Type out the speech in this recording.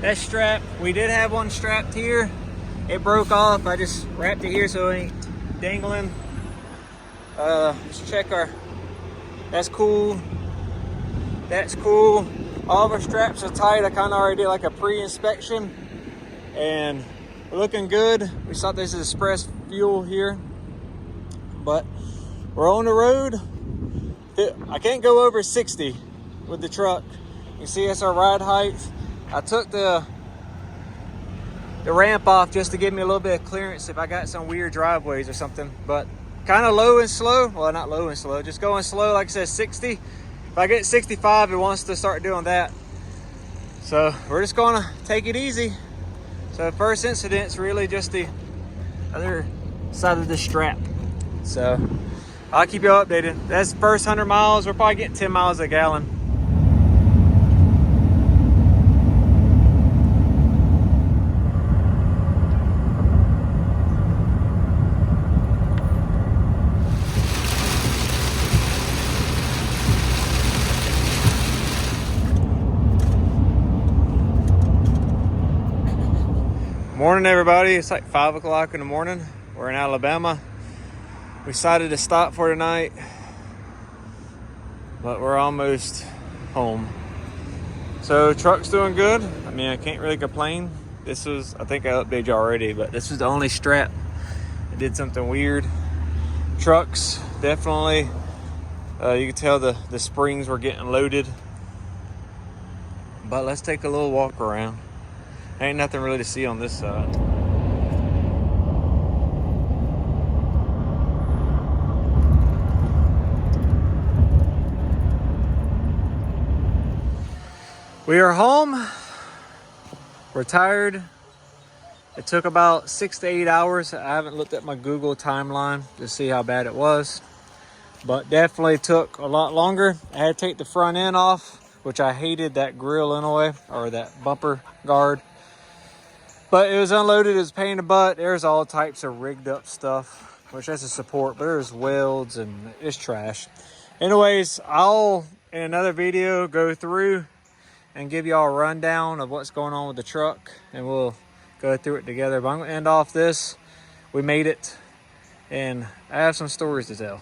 That strap, we did have one strapped here. It broke off. I just wrapped it here so it ain't dangling. Let's check our, that's cool. That's cool. All of our straps are tight. I kind of already did like a pre-inspection and we're looking good. We thought this is express fuel here, but we're on the road. I can't go over 60 with the truck. You see that's our ride height. I took the ramp off just to give me a little bit of clearance if I got some weird driveways or something, but kind of low and slow. Well, not low and slow, just going slow. Like I said, 60. If I get 65, it wants to start doing that. So we're just gonna take it easy. So the first incident's really just the other side of the strap. So I'll keep you updated. That's the first 100 miles. We're probably getting 10 miles a gallon. Morning, everybody. It's like 5 o'clock in the morning. We're in Alabama. We decided to stop for tonight, but we're almost home. So truck's doing good. I mean, I can't really complain. This was, I think I updated you already, but this was the only strap that did something weird. Trucks definitely, you can tell the springs were getting loaded. But let's take a little walk around. Ain't nothing really to see on this side. We are home. We're tired. It took about 6 to 8 hours. I haven't looked at my Google timeline to see how bad it was, but definitely took a lot longer. I had to take the front end off, which I hated that grill anyway, or that bumper guard. But it was unloaded, it was a pain in the butt. There's all types of rigged up stuff, which has a support, but there's welds and it's trash. Anyways, I'll, in another video, go through and give y'all a rundown of what's going on with the truck, and we'll go through it together. But I'm gonna end off this. We made it, and I have some stories to tell.